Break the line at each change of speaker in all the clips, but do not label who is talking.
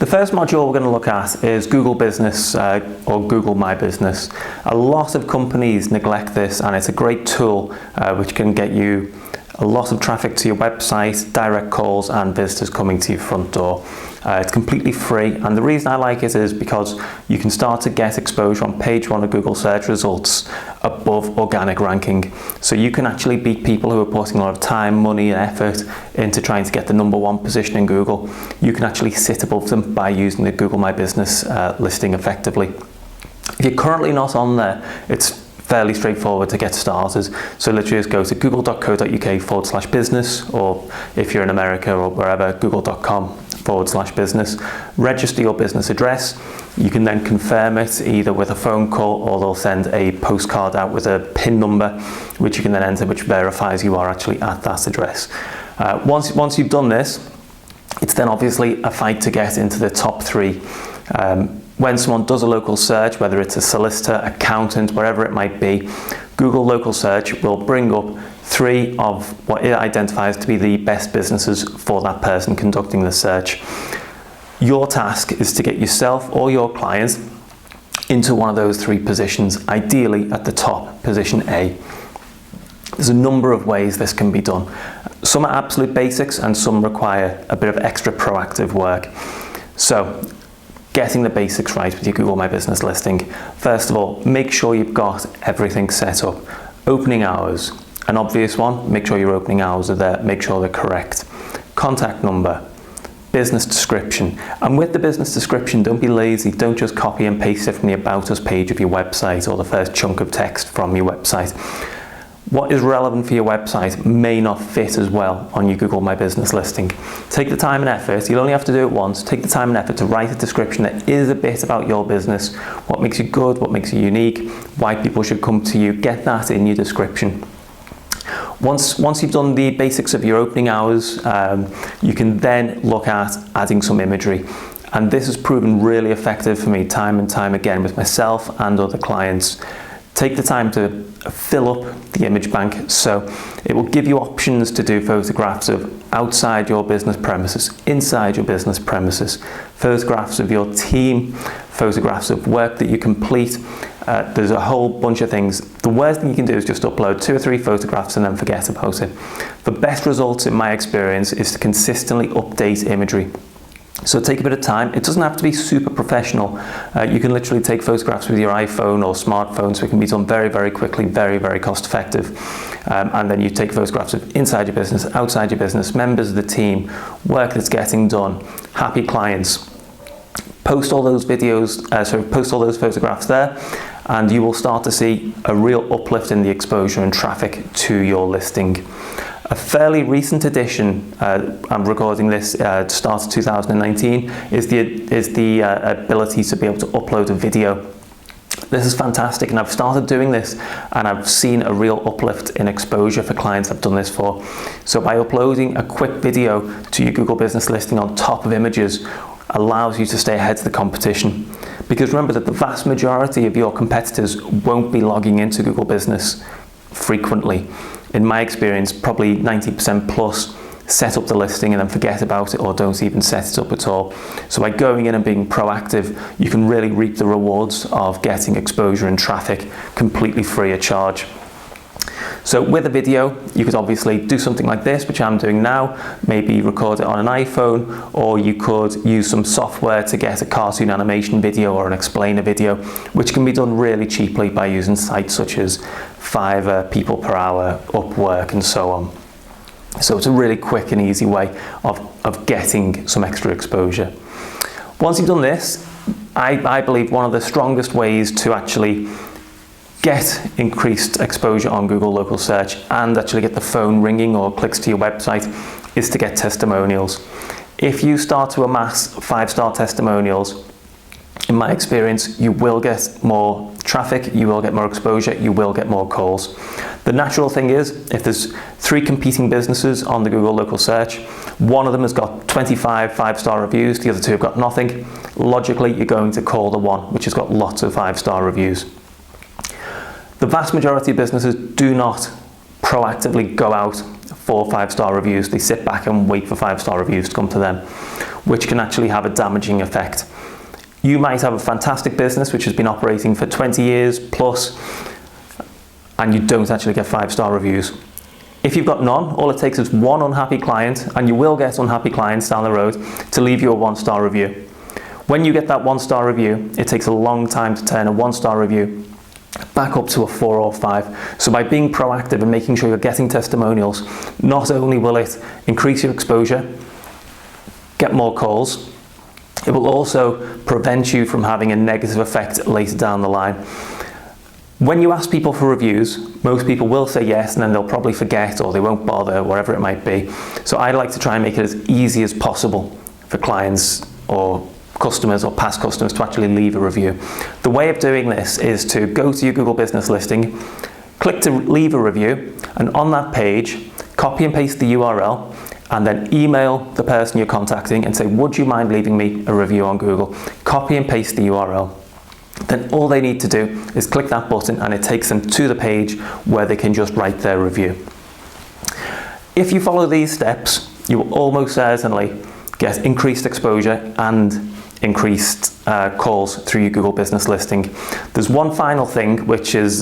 first module we're going to look at is Google Business or Google My Business. A lot of companies neglect this, and it's a great tool which can get you a lot of traffic to your website, direct calls and visitors coming to your front door. It's completely free, and the reason I like it is because you can start to get exposure on page 1 of Google search results above organic ranking. So you can actually beat people who are putting a lot of time, money and effort into trying to get the #1 position in Google. You can actually sit above them by using the Google My Business listing effectively. If you're currently not on there, it's fairly straightforward to get started. So literally just go to google.co.uk/business, or if you're in America or wherever, google.com/business. Register your business address. You can then confirm it either with a phone call, or they'll send a postcard out with a PIN number, which you can then enter, which verifies you are actually at that address. Once you've done this, it's then obviously a fight to get into the top 3. When someone does a local search, whether it's a solicitor, accountant, wherever it might be, Google local search will bring up 3 of what it identifies to be the best businesses for that person conducting the search. Your task is to get yourself or your clients into one of those 3 positions, ideally at the top, position A. There's a number of ways this can be done. Some are absolute basics and some require a bit of extra proactive work. So, getting the basics right with your Google My Business listing. First of all, make sure you've got everything set up. Opening hours, an obvious one, make sure your opening hours are there, make sure they're correct. Contact number, business description. And with the business description, don't be lazy, don't just copy and paste it from the About Us page of your website or the first chunk of text from your website. What is relevant for your website may not fit as well on your Google My Business listing. Take the time and effort, you'll only have to do it once, take the time and effort to write a description that is a bit about your business, what makes you good, what makes you unique, why people should come to you. Get that in your description. Once you've done the basics of your opening hours, you can then look at adding some imagery. And this has proven really effective for me time and time again with myself and other clients. Take the time to fill up the image bank, so it will give you options to do photographs of outside your business premises, inside your business premises, photographs of your team, photographs of work that you complete. There's a whole bunch of things. The worst thing you can do is just upload 2 or 3 photographs and then forget about it. The best results in my experience is to consistently update imagery. So take a bit of time. It doesn't have to be super professional. You can literally take photographs with your iPhone or smartphone, so it can be done very, very quickly, very, very cost effective. And then you take photographs of inside your business, outside your business, members of the team, work that's getting done, happy clients. Post all those videos, post all those photographs there, and you will start to see a real uplift in the exposure and traffic to your listing. A fairly recent addition, I'm recording this start of 2019, is the ability to be able to upload a video. This is fantastic, and I've started doing this and I've seen a real uplift in exposure for clients I've done this for. So by uploading a quick video to your Google Business listing on top of images allows you to stay ahead of the competition. Because remember that the vast majority of your competitors won't be logging into Google Business frequently. In my experience, probably 90% plus set up the listing and then forget about it, or don't even set it up at all. So by going in and being proactive, you can really reap the rewards of getting exposure and traffic completely free of charge. So with a video, you could obviously do something like this, which I'm doing now, maybe record it on an iPhone, or you could use some software to get a cartoon animation video or an explainer video, which can be done really cheaply by using sites such as Fiverr, People Per Hour, Upwork, and so on. So it's a really quick and easy way of getting some extra exposure. Once you've done this, I believe one of the strongest ways to actually get increased exposure on Google local search and actually get the phone ringing or clicks to your website is to get testimonials. If you start to amass 5-star testimonials, in my experience, you will get more traffic, you will get more exposure, you will get more calls. The natural thing is, if there's 3 competing businesses on the Google local search, one of them has got 25 5-star reviews, the other 2 have got nothing. Logically, you're going to call the one which has got lots of 5-star reviews. The vast majority of businesses do not proactively go out 4 or 5-star reviews. They sit back and wait for 5-star reviews to come to them, which can actually have a damaging effect. You might have a fantastic business which has been operating for 20 years plus, and you don't actually get 5-star reviews. If you've got none, all it takes is one unhappy client, and you will get unhappy clients down the road, to leave you a 1-star review. When you get that 1-star review, it takes a long time to turn a 1-star review back up to a 4 or 5. So by being proactive and making sure you're getting testimonials, not only will it increase your exposure, get more calls, it will also prevent you from having a negative effect later down the line. When you ask people for reviews, most people will say yes, and then they'll probably forget, or they won't bother, whatever it might be. So I like to try and make it as easy as possible for clients or customers or past customers to actually leave a review. The way of doing this is to go to your Google business listing, click to leave a review, and on that page, copy and paste the URL, and then email the person you're contacting and say, would you mind leaving me a review on Google? Copy and paste the URL. Then all they need to do is click that button, and it takes them to the page where they can just write their review. If you follow these steps, you will almost certainly get increased exposure and increased calls through your Google business listing. There's one final thing, which is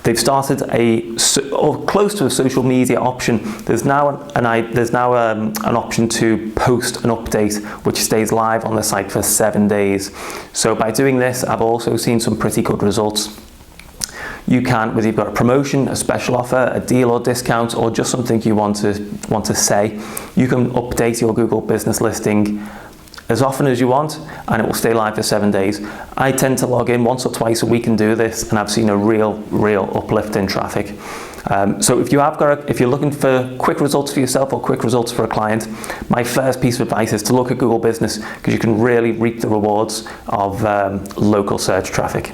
they've started or close to a social media option. There's now an option to post an update which stays live on the site for 7 days. So by doing this, I've also seen some pretty good results. You can, whether you've got a promotion, a special offer, a deal or discount, or just something you want to say, you can update your Google business listing as often as you want, and it will stay live for 7 days. I tend to log in once or twice a week and do this, and I've seen a real uplift in traffic. So if you're looking for quick results for yourself or quick results for a client, my first piece of advice is to look at Google Business, because you can really reap the rewards of local search traffic.